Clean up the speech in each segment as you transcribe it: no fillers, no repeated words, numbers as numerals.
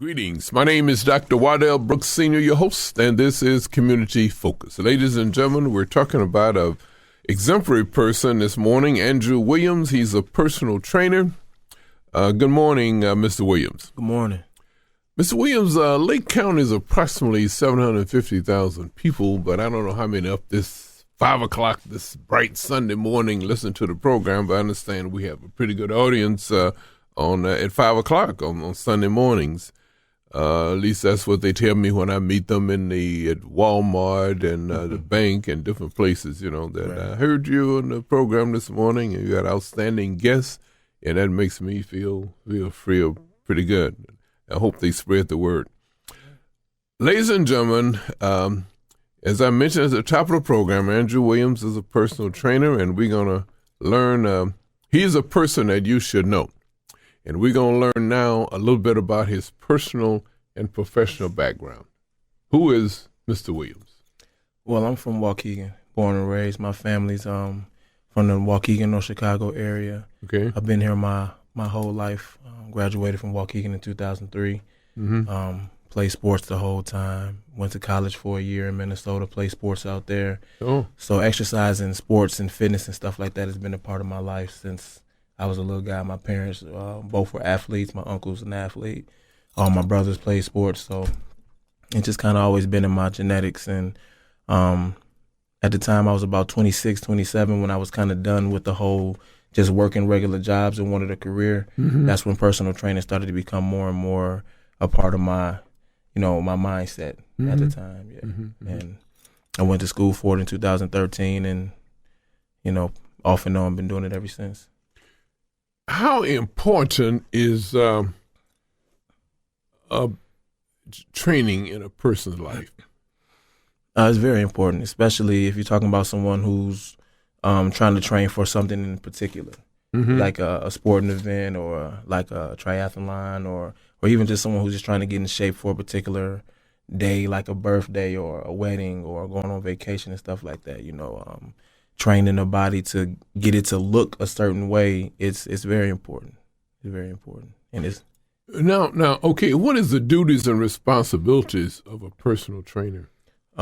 Greetings. My name is Dr. Waddell Brooks Sr., your host, and this is Community Focus. Ladies and gentlemen, we're talking about an exemplary person this morning, Andrew Williams. He's a personal trainer. Good morning, Mr. Williams. Good morning. Mr. Williams, Lake County is approximately 750,000 people, but I don't know how many up this 5 o'clock this bright Sunday morning listen to the program, but I understand we have a pretty good audience at 5 o'clock on Sunday mornings. At least that's what they tell me when I meet them at Walmart and the bank and different places, that right. I heard you on the program this morning and you had outstanding guests, and that makes me feel pretty good. I hope they spread the word. Ladies and gentlemen, as I mentioned at the top of the program, Andrew Williams is a personal trainer, and we're going to learn, he's a person that you should know. And we're going to learn now a little bit about his personal and professional background. Who is Mr. Williams? Well, I'm from Waukegan, born and raised. My family's from the Waukegan, North Chicago area. Okay. I've been here my whole life. Graduated from Waukegan in 2003. Mm-hmm. Played sports the whole time. Went to college for a year in Minnesota, played sports out there. Oh. So exercising, sports, and fitness and stuff like that has been a part of my life since I was a little guy. My parents both were athletes. My uncle's an athlete. All my brothers played sports, so it just kind of always been in my genetics. And at the time, I was about 26, 27 when I was kind of done with the whole just working regular jobs and wanted a career. Mm-hmm. That's when personal training started to become more and more a part of my, my mindset mm-hmm. at the time. Yeah, mm-hmm. And I went to school for it in 2013, and off and on, been doing it ever since. How important is training in a person's life? It's very important, especially if you're talking about someone who's trying to train for something in particular, mm-hmm. like a sporting event or like a triathlon or even just someone who's just trying to get in shape for a particular day, like a birthday or a wedding or going on vacation and stuff like that, training the body to get it to look a certain way, it's very important. It's very important. And it's now, okay, what is the duties and responsibilities of a personal trainer? It's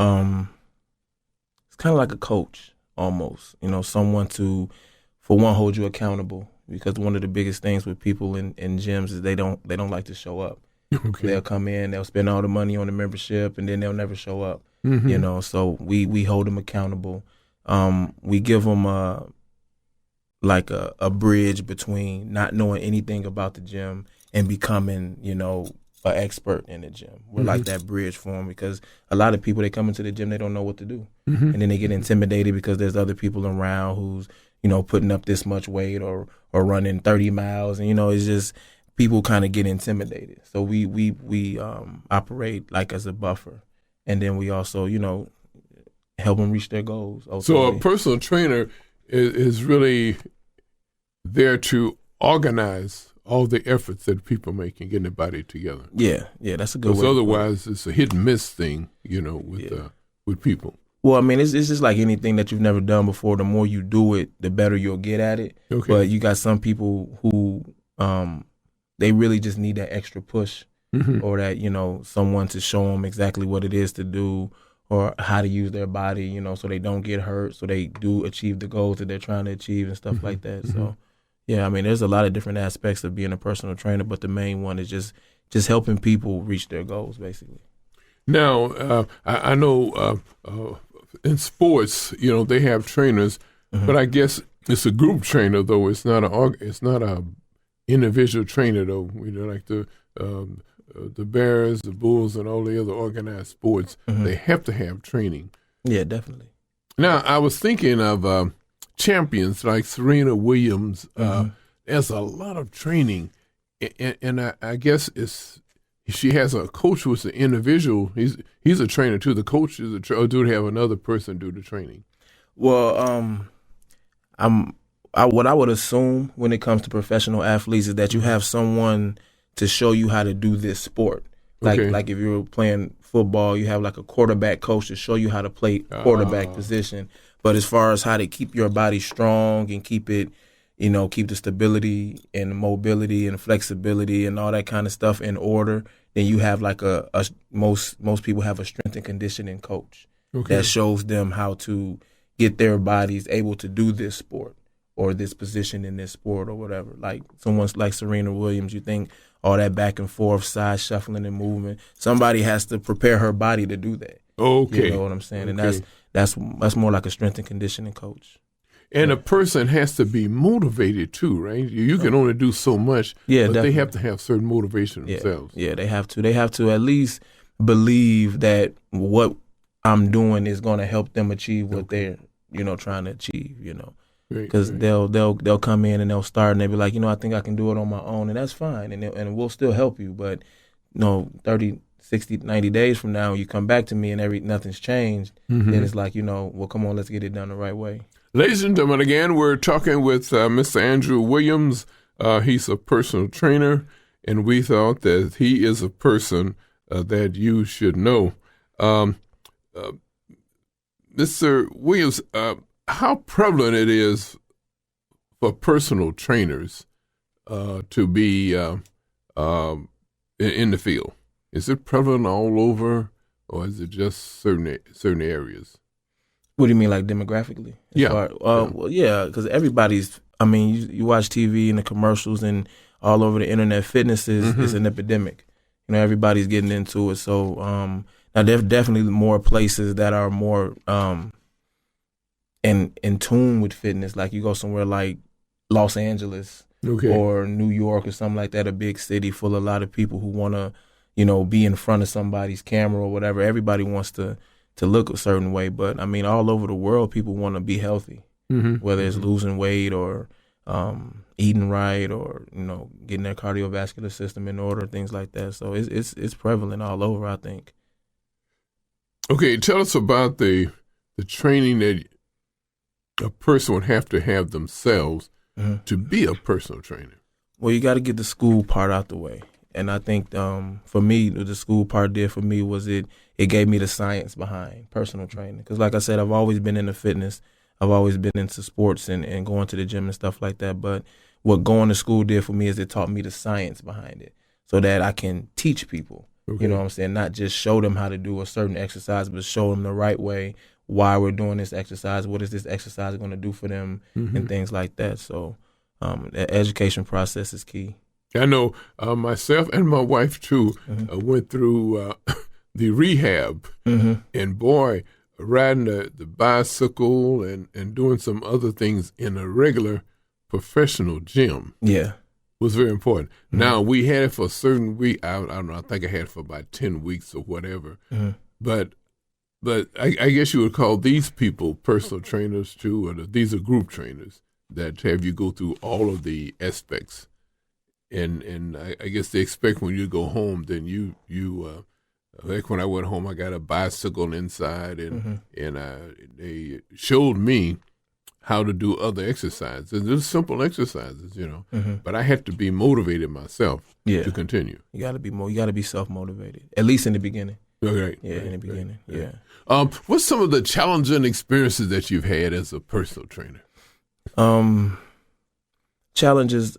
kind of like a coach almost, someone to, for one, hold you accountable, because one of the biggest things with people in gyms is they don't like to show up. Okay. They'll come in, they'll spend all the money on the membership, and then they'll never show up. Mm-hmm. So we hold them accountable. We give them a bridge between not knowing anything about the gym and becoming, an expert in the gym. We're mm-hmm. like that bridge for them, because a lot of people, they come into the gym, they don't know what to do. Mm-hmm. And then they get intimidated because there's other people around who's, putting up this much weight or running 30 miles. And, it's just people kind of get intimidated. So we operate like as a buffer. And then we also, help them reach their goals. Ultimately. So a personal trainer is really there to organize all the efforts that people make in getting their body together. Yeah, that's a good way. Because otherwise, it's a hit and miss thing, with people. Well, I mean, it's just like anything that you've never done before. The more you do it, the better you'll get at it. Okay. But you got some people who they really just need that extra push, mm-hmm. or that someone to show them exactly what it is to do, or how to use their body, so they don't get hurt, so they do achieve the goals that they're trying to achieve and stuff mm-hmm. like that. Mm-hmm. So, yeah, I mean, there's a lot of different aspects of being a personal trainer, but the main one is just helping people reach their goals, basically. Now, I know in sports, they have trainers, mm-hmm. but I guess it's a group trainer, though. It's not a individual trainer, though. Like the Bears, the Bulls, and all the other organized sports, mm-hmm. they have to have training. Yeah, definitely. Now, I was thinking of champions like Serena Williams. Mm-hmm. There's a lot of training, and I guess she has a coach who's an individual. He's a trainer too. The coach is or do they have another person do the training? Well, what I would assume when it comes to professional athletes is that you have someone to show you how to do this sport. Like if you're playing football, you have like a quarterback coach to show you how to play quarterback position. But as far as how to keep your body strong and keep it, keep the stability and mobility and flexibility and all that kind of stuff in order, then you have like most people have a strength and conditioning coach that shows them how to get their bodies able to do this sport or this position in this sport or whatever. Like someone like Serena Williams, you think all that back and forth, side shuffling and movement, somebody has to prepare her body to do that. Okay. You know what I'm saying? And that's more like a strength and conditioning coach. And a person has to be motivated too, right? You can only do so much, but definitely. they have to have certain motivation themselves. Yeah, they have to. They have to at least believe that what I'm doing is going to help them achieve what they're, trying to achieve, Because they'll come in and they'll start and they'll be like, I think I can do it on my own, and that's fine, and we'll still help you. But 30, 60, 90 days from now, you come back to me and nothing's changed, then it's like, well, come on, let's get it done the right way. Ladies and gentlemen, again, we're talking with Mr. Andrew Williams. He's a personal trainer, and we thought that he is a person that you should know. Mr. Williams, how prevalent it is for personal trainers to be in the field? Is it prevalent all over, or is it just certain areas? What do you mean, like demographically? Well, yeah, because everybody's. I mean, you watch TV and the commercials and all over the internet. Fitness is an epidemic. Everybody's getting into it. So now there's definitely more places that are more in tune with fitness. Like you go somewhere like Los Angeles or New York or something like that, a big city full of a lot of people who want to, be in front of somebody's camera or whatever. Everybody wants to look a certain way. But, I mean, all over the world, people want to be healthy, whether it's losing weight or eating right or, getting their cardiovascular system in order, things like that. So it's prevalent all over, I think. Okay, tell us about the training that a person would have to have themselves to be a personal trainer. Well, you got to get the school part out the way. And I think for me, what the school part did for me was it gave me the science behind personal training. Because like I said, I've always been into fitness. I've always been into sports and going to the gym and stuff like that. But what going to school did for me is it taught me the science behind it so that I can teach people. You know what I'm saying? Not just show them how to do a certain exercise, but show them the right way, why we're doing this exercise, what is this exercise going to do for them, and things like that. So the education process is key. I know myself and my wife, too, went through the rehab. And, boy, riding the bicycle and doing some other things in a regular professional gym was very important. Now, we had it for a certain week. I don't know. I think I had it for about 10 weeks or whatever. But I guess you would call these people personal trainers, too, or these are group trainers that have you go through all of the aspects. And I guess they expect when you go home, then you like when I went home, I got a bicycle inside, and they showed me how to do other exercises. And they're simple exercises, but I had to be motivated myself to continue. You got to be self-motivated, at least in the beginning. Okay. Yeah, in the beginning. Yeah. What's some of the challenging experiences that you've had as a personal trainer? Challenges.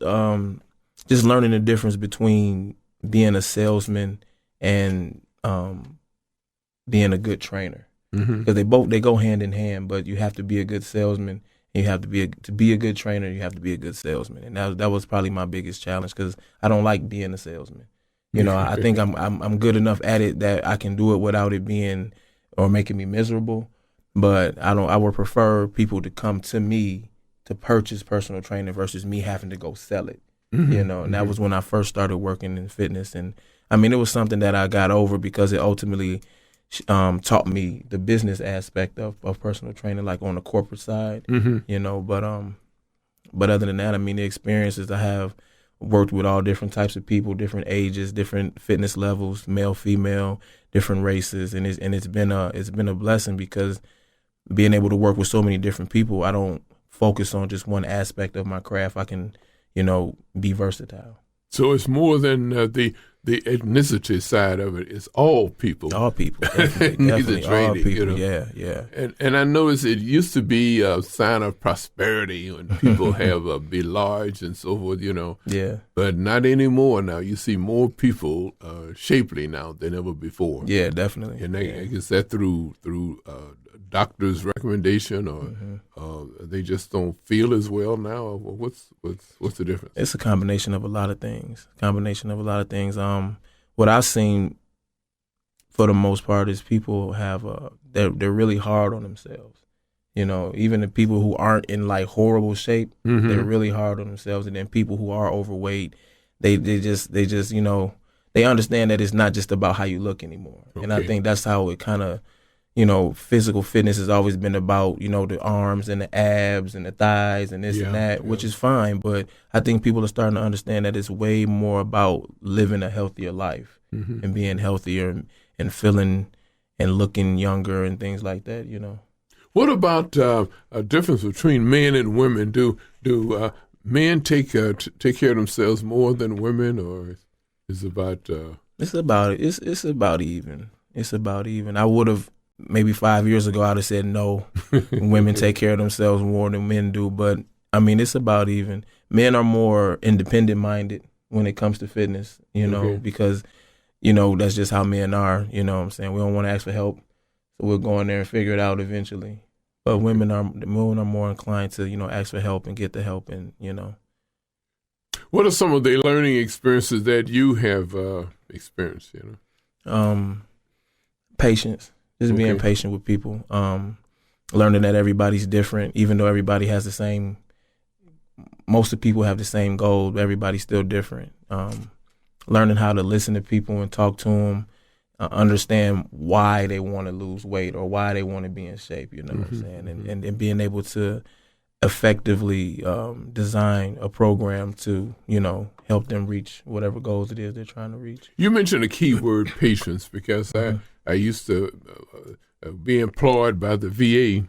Just learning the difference between being a salesman and being a good trainer, because they go hand in hand. But you have to be a good salesman, and you have to be a good trainer. You have to be a good salesman, and that was probably my biggest challenge because I don't like being a salesman. I think I'm good enough at it that I can do it without it being or making me miserable. But I would prefer people to come to me to purchase personal training versus me having to go sell it. And that was when I first started working in fitness. And I mean, it was something that I got over because it ultimately taught me the business aspect of personal training, like on the corporate side, but other than that, I mean, the experiences I have worked with all different types of people, different ages, different fitness levels, male, female, different races. And it's been a blessing because being able to work with so many different people, I don't focus on just one aspect of my craft. I can, be versatile. So it's more than the the ethnicity side of it is all people. All people, definitely, Needs definitely training, all people. you know. Yeah. And I noticed it used to be a sign of prosperity when people have be large and so forth, you know. Yeah. But not anymore now. You see more people shapely now than ever before. Yeah, definitely. And I guess that through doctor's recommendation, or they just don't feel as well now. What's the difference? It's a combination of a lot of things. What I've seen, for the most part, is people have they're really hard on themselves. You know, even the people who aren't in like horrible shape, they're really hard on themselves. And then people who are overweight, they just you know, they understand that it's not just about how you look anymore. Okay. And I think that's how it kind of, you know, physical fitness has always been about, you know, the arms and the abs and the thighs and this and that, which is fine. But I think people are starting to understand that it's way more about living a healthier life and being healthier and feeling and looking younger and things like that, you know. What about a difference between men and women? Do men take care of themselves more than women, or is it about? It's about even. It's about even. I would have. Maybe 5 years ago, I'd have said no. Women take care of themselves more than men do. But, I mean, it's about even. Men are more independent-minded when it comes to fitness, you know, because, you know, that's just how men are, you know what I'm saying? We don't want to ask for help, so we'll go in there and figure it out eventually. But women are more inclined to, you know, ask for help and get the help and, you know. What are some of the learning experiences that you have experienced, you know? Patience. Just being patient with people, learning that everybody's different, even though everybody has the same, most of the people have the same goal, but everybody's still different. Learning how to listen to people and talk to them, understand why they want to lose weight or why they want to be in shape, you know what I'm saying? And being able to effectively design a program to, you know, help them reach whatever goals it is they're trying to reach. You mentioned a key word, patience, because I used to be employed by the VA,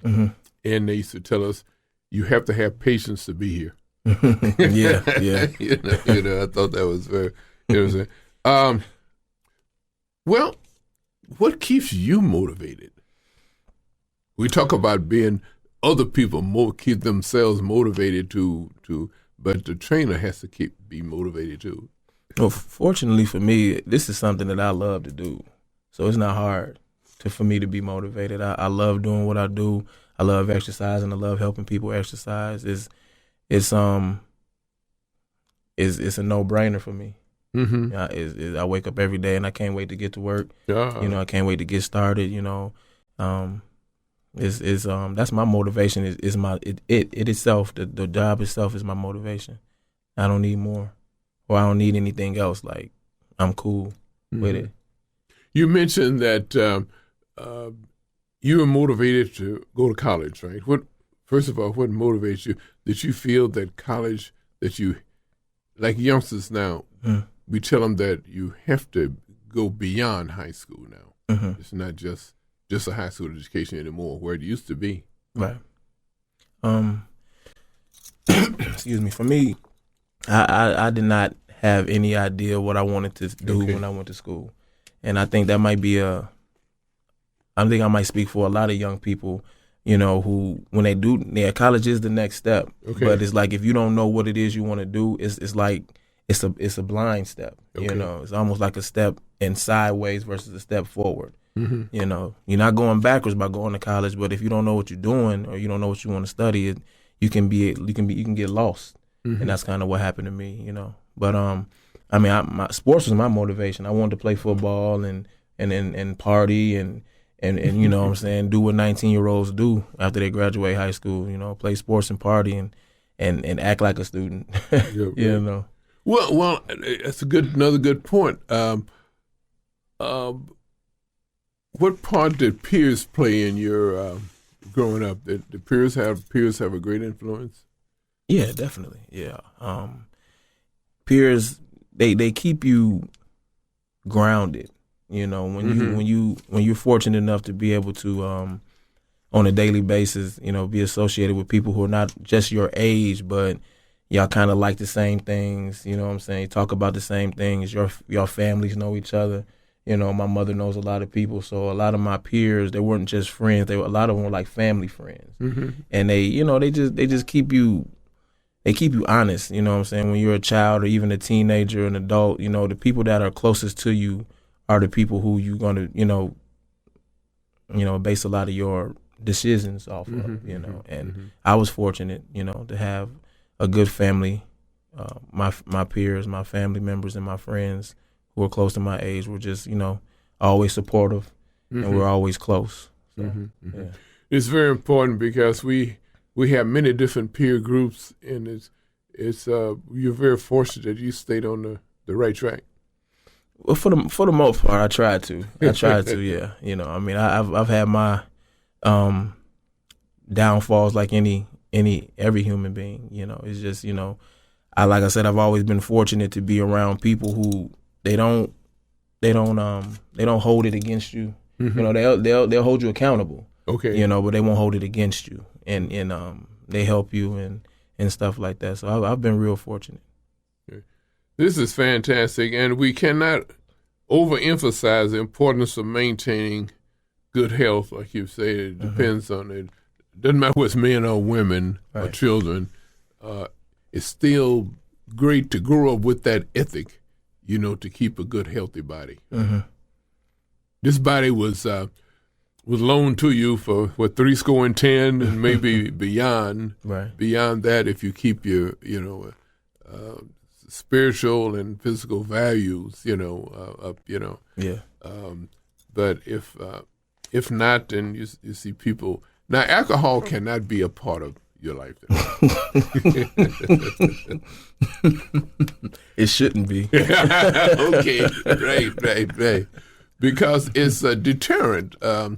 and they used to tell us, you have to have patience to be here. Yeah. you know, I thought that was very interesting. Well, what keeps you motivated? We talk about being other people keep themselves motivated but the trainer has to be motivated too. Well, fortunately for me, this is something that I love to do. So it's not hard for me to be motivated. I love doing what I do. I love exercising. I love helping people exercise. It's a no-brainer for me. I wake up every day and I can't wait to get to work. You know, I can't wait to get started. You know, that's my motivation. Is my it itself. The job itself is my motivation. I don't need more, or I don't need anything else. Like, I'm cool with it. You mentioned that you were motivated to go to college, right? First of all, what motivates you? Did you feel that college, that you, like youngsters now, we tell them that you have to go beyond high school now. It's not just a high school education anymore, where it used to be. Right. Excuse me. For me, I did not have any idea what I wanted to do when I went to school. And I think that might be I think I might speak for a lot of young people, you know, who, when they do, college is the next step. But it's like, if you don't know what it is you want to do, it's like, it's a blind step, you know. It's almost like a step in sideways versus a step forward. You know, you're not going backwards by going to college, but if you don't know what you're doing or you don't know what you want to study, you can get lost. And that's kind of what happened to me, you know. But I mean, my sports was my motivation. I wanted to play football and party and you know what I'm saying, do what 19-year-olds do after they graduate high school, you know, play sports and party and act like a student. You know. Well, that's another good point. What part did peers play in your growing up? Did peers have a great influence? Yeah, definitely. Yeah. Peers, they keep you grounded. You know, when you're fortunate enough to be able to on a daily basis, you know, be associated with people who are not just your age, but y'all kind of like the same things. You know what I'm saying? You talk about the same things. Your families know each other. You know, my mother knows a lot of people, so a lot of my peers, they weren't just friends. A lot of them were like family friends, and they, you know, they just keep you. They keep you honest, you know what I'm saying? When you're a child or even a teenager, an adult, you know, the people that are closest to you are the people who you're going to, you know, base a lot of your decisions off of, you know. And I was fortunate, you know, to have a good family. My peers, my family members, and my friends who were close to my age were just, you know, always supportive, and we're always close. So, yeah. It's very important because we have many different peer groups, and it's you're very fortunate that you stayed on the right track. Well, for the most part, I tried to. Yeah. You know, I mean, I've had my downfalls like every human being. You know, it's just, you know, like I said, I've always been fortunate to be around people who they don't hold it against you. You know, they'll hold you accountable. Okay. You know, but they won't hold it against you, and they help you and stuff like that. So I've been real fortunate. This is fantastic, and we cannot overemphasize the importance of maintaining good health. Like you say, it depends on it. Doesn't matter whether it's men or women or children. It's still great to grow up with that ethic, you know, to keep a good, healthy body. This body was loaned to you for 70 and maybe beyond. Right. Beyond that, if you keep your, you know, spiritual and physical values, you know, up, you know. Yeah. But if not, then you see people. Now, alcohol cannot be a part of your life. It shouldn't be. Okay. Right. Because it's a deterrent. And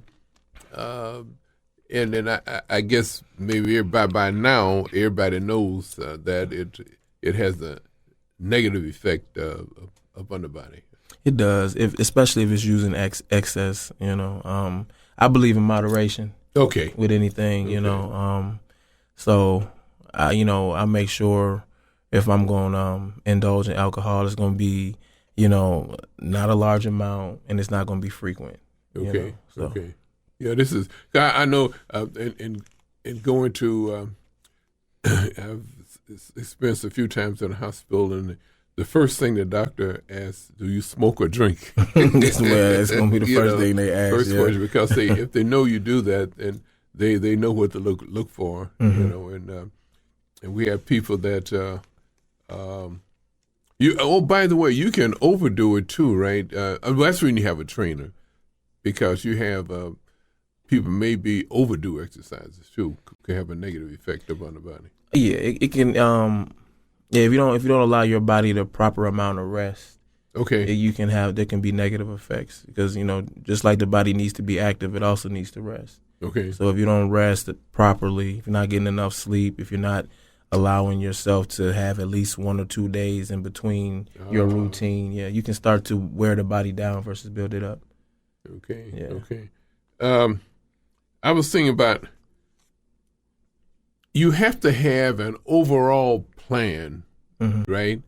then I guess maybe everybody by now, everybody knows that it has a negative effect upon the body. It does, especially if it's using excess. You know, I believe in moderation. Okay. With anything, you know, so I make sure if I'm going to indulge in alcohol, it's going to be, you know, not a large amount, and it's not going to be frequent. Okay. You know, so. Okay. Yeah, this is. I know. In going to, I've experienced a few times in the hospital, and the first thing the doctor asks, "Do you smoke or drink?" It's going to be the first thing they ask. First question, because if they know you do that, then they know what to look for. You know, and we have people that. By the way, you can overdo it too, right? That's when you have a trainer, because you have people maybe overdo exercises too. Can have a negative effect upon the body. Yeah, it can. If you don't allow your body the proper amount of rest, okay, there can be negative effects, because, you know, just like the body needs to be active, it also needs to rest. Okay. So if you don't rest properly, if you're not getting enough sleep, if you're not allowing yourself to have at least 1 or 2 days in between your routine, you can start to wear the body down versus build it up. Okay. Yeah. Okay. I was thinking about, you have to have an overall plan, right?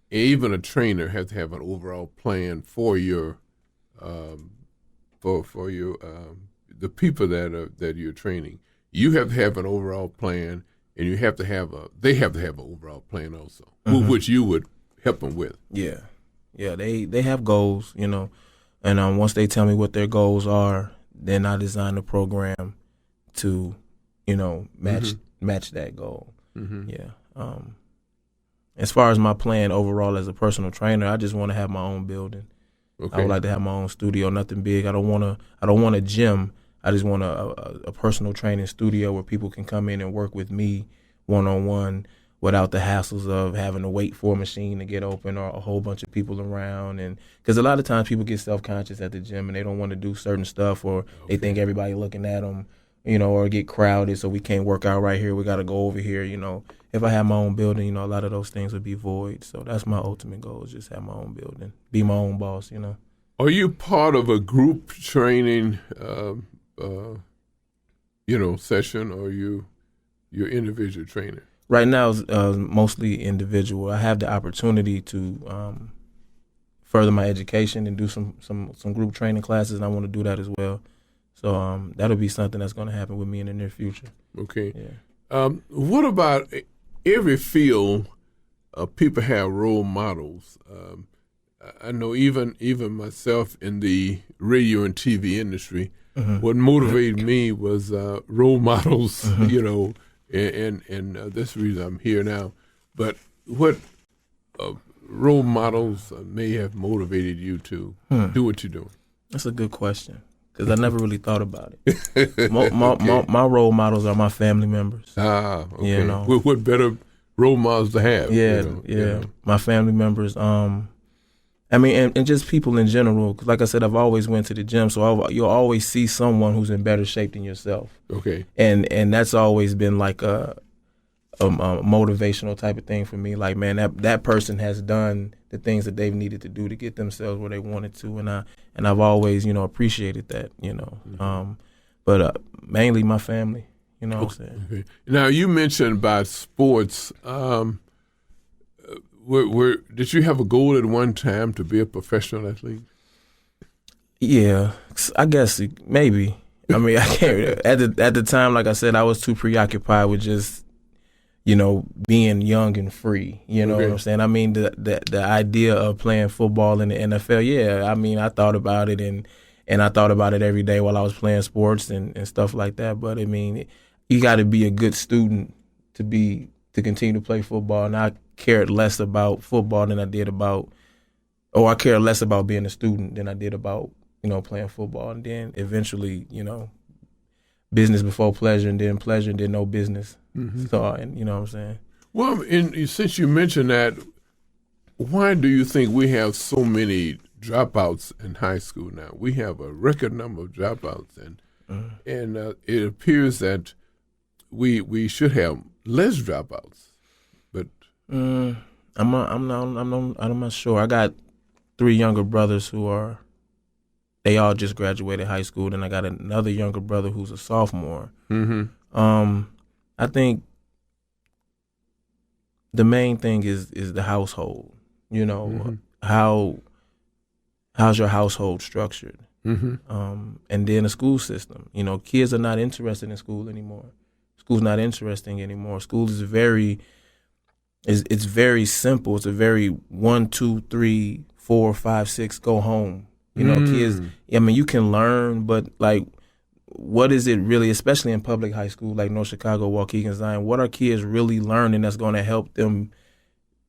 Even a trainer has to have an overall plan for your, for your the people that you're training. You have to have an overall plan, and you have to have they have to have an overall plan also, which you would help them with. Yeah. They have goals, you know, and once they tell me what their goals are, then I design the program to, you know, match that goal. Yeah. As far as my plan overall as a personal trainer, I just want to have my own building. Okay. I would like to have my own studio, nothing big. I don't want a gym. I just want a personal training studio where people can come in and work with me one-on-one without the hassles of having to wait for a machine to get open or a whole bunch of people around. And because a lot of times people get self-conscious at the gym and they don't want to do certain stuff, or they think everybody looking at them, you know, or get crowded, so we can't work out right here. We got to go over here, you know. If I have my own building, you know, a lot of those things would be void. So that's my ultimate goal, is just have my own building, be my own boss, you know. Are you part of a group training, session, or you're individual trainer? Right now, it's mostly individual. I have the opportunity to further my education and do some group training classes, and I want to do that as well. So that'll be something that's going to happen with me in the near future. Okay. Yeah. What about every field? People have role models. I know even myself in the radio and TV industry, what motivated me was role models, you know, and that's the reason I'm here now. But what role models may have motivated you to do what you're doing? That's a good question because I never really thought about it. My role models are my family members. Ah, okay. You know. What better role models to have? Yeah, you know? My family members. I mean, and just people in general. 'Cause like I said, I've always went to the gym, so you'll always see someone who's in better shape than yourself. Okay. And that's always been like a motivational type of thing for me. Like, man, that person has done the things that they've needed to do to get themselves where they wanted to, and I've always, you know, appreciated that, you know. But mainly my family, you know what I'm saying? Okay. Now, you mentioned about sports. Did you have a goal at one time to be a professional athlete? Yeah, I guess maybe. I mean, I can't. At the time, like I said, I was too preoccupied with just, you know, being young and free. You know what I'm saying? I mean, the idea of playing football in the NFL. Yeah, I mean, I thought about it and I thought about it every day while I was playing sports and stuff like that. But I mean, you got to be a good student to continue to play football. And I cared less about football than I did I cared less about being a student than I did about, you know, playing football. And then eventually, you know, business before pleasure, and then no business. So, and you know what I'm saying? Well, since you mentioned that, why do you think we have so many dropouts in high school now? We have a record number of dropouts, and it appears that we should have less dropouts. But I'm not sure. I got 3 younger brothers they all just graduated high school. Then I got another younger brother who's a sophomore. I think the main thing is the household. You know, how's your household structured? And then the school system. You know, kids are not interested in school anymore. School's not interesting anymore. School is it's very simple. It's a very 1, 2, 3, 4, 5, 6, go home. You know, kids, I mean, you can learn, but like, what is it really, especially in public high school like North Chicago, Waukegan, Zion, what are kids really learning that's going to help them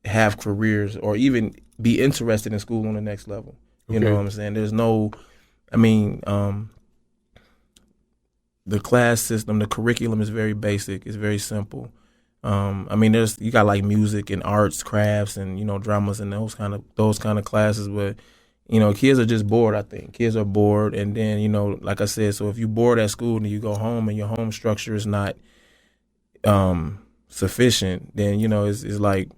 have careers or even be interested in school on the next level? You know what I'm saying? There's no, I mean, the class system, the curriculum is very basic. It's very simple. I mean, you got like music and arts, crafts, and, you know, dramas and those kind of classes, but, you know, kids are just bored, I think. Kids are bored, and then, you know, like I said, so if you're bored at school and you go home and your home structure is not sufficient, then, you know, it's like,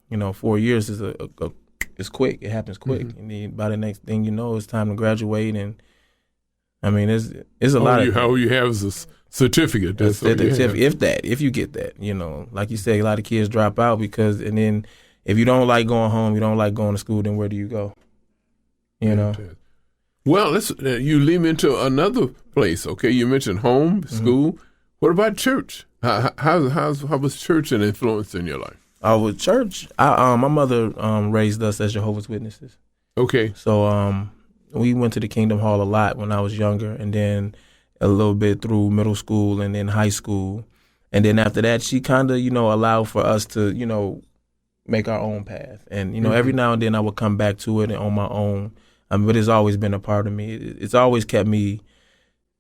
you know, 4 years is it's quick. It happens quick. And then by the next thing you know, it's time to graduate, and I mean, it's a lot. All you have is a certificate. That's if you get that, you know, like you say, a lot of kids drop out and then if you don't like going home, you don't like going to school, then where do you go? You know. Well, you lead me into another place. Okay, you mentioned home, school. What about church? How was church an influence in your life? With church, my mother raised us as Jehovah's Witnesses. Okay. So we went to the Kingdom Hall a lot when I was younger, and then a little bit through middle school and then high school. And then after that, she kind of, you know, allowed for us to, you know, make our own path. And, you know, every now and then I would come back to it on my own. But it's always been a part of me. It's always kept me,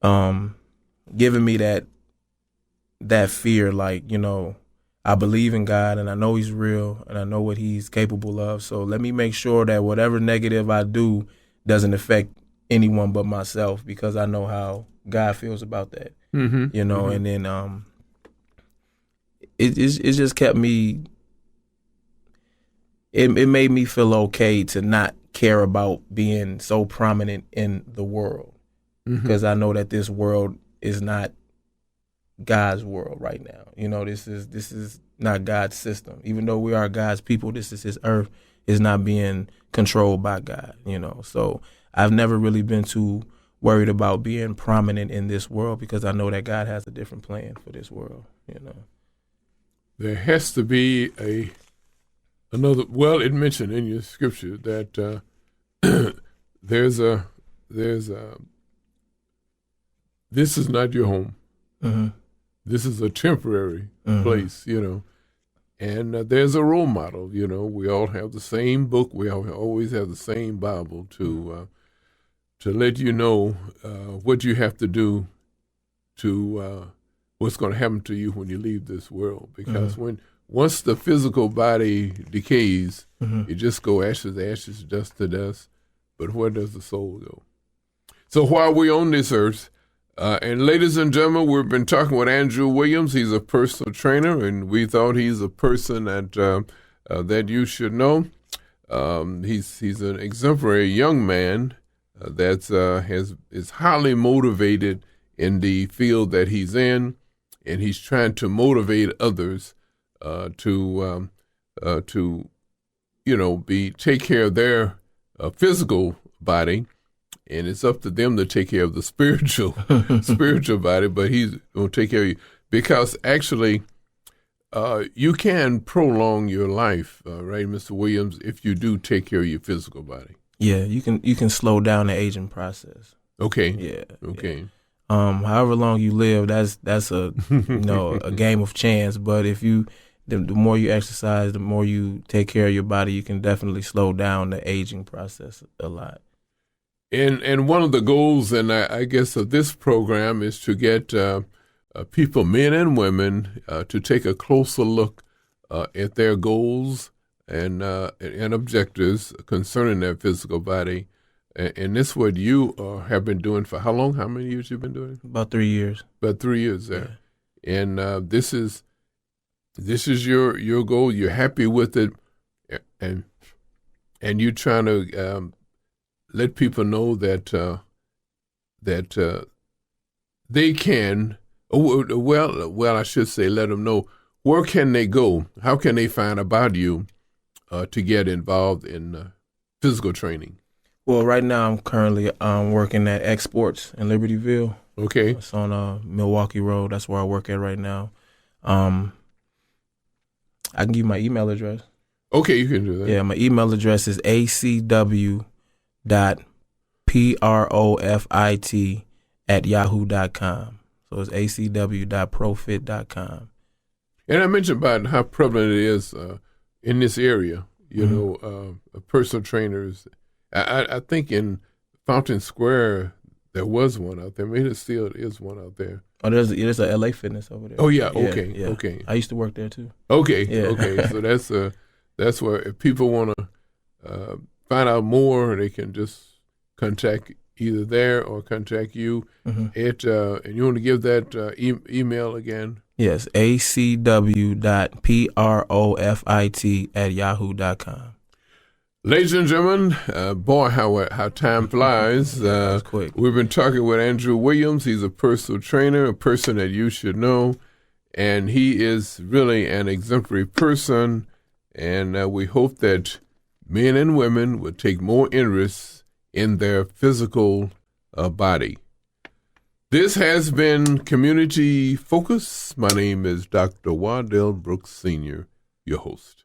giving me that fear, like, you know, I believe in God and I know He's real and I know what He's capable of. So let me make sure that whatever negative I do doesn't affect anyone but myself, because I know how God feels about that. You know, and then it just kept me. It made me feel okay to not care about being so prominent in the world, because I know that this world is not God's world right now. You know, this is not God's system. Even though we are God's people, this is His earth. Is not being controlled by God. You know, so I've never really been too worried about being prominent in this world because I know that God has a different plan for this world. You know, there has to be another. Well, it mentioned in your scripture that there's a this is not your home. mm-hmm. This is a temporary Mm-hmm. place, you know. And there's a role model, you know. We all have the same book. We all always have the same Bible to let you know what you have to do to what's going to happen to you when you leave this world. Because once the physical body decays, you just go ashes to ashes, dust to dust. But where does the soul go? So while we're on this earth, and ladies and gentlemen, we've been talking with Andrew Williams. He's a personal trainer, and we thought he's a person that that you should know. He's an exemplary young man that is highly motivated in the field that he's in, and he's trying to motivate others to take care of their physical body. And it's up to them to take care of the spiritual body, but he's going to take care of you. Because actually, you can prolong your life, right, Mr. Williams, if you do take care of your physical body. Yeah, you can slow down the aging process. Okay. Yeah. Okay. Yeah. However long you live, that's a a game of chance. But if the more you exercise, the more you take care of your body, you can definitely slow down the aging process a lot. And one of the goals, and I guess of this program, is to get people, men and women, to take a closer look at their goals and objectives concerning their physical body. And this is what you have been doing for how long? How many years you've been doing it? About 3 years. About 3 years there. Yeah. And this is your goal. You're happy with it, and you're trying to let people know that they can. Well, I should say, let them know where can they go. How can they find about you to get involved in physical training? Well, right now I'm currently working at X Sports in Libertyville. Okay, it's on Milwaukee Road. That's where I work at right now. I can give you my email address. Okay, you can do that. Yeah, my email address is acw.profit@yahoo.com. So it's acw.profit.com. And I mentioned about how prevalent it is in this area, personal trainers. I think in Fountain Square there was one out there. Maybe there still is one out there. Oh, there's a LA Fitness over there. Oh, yeah, okay, okay. I used to work there too. Okay, okay. So that's where if people want to find out more, they can just contact either there or contact you. And you want to give that email again? Yes, acw.profit@yahoo.com. Ladies and gentlemen, boy, how time flies. That's quick. We've been talking with Andrew Williams. He's a personal trainer, a person that you should know, and he is really an exemplary person. And we hope that men and women would take more interest in their physical body. This has been Community Focus. My name is Dr. Wardell Brooks Sr., your host.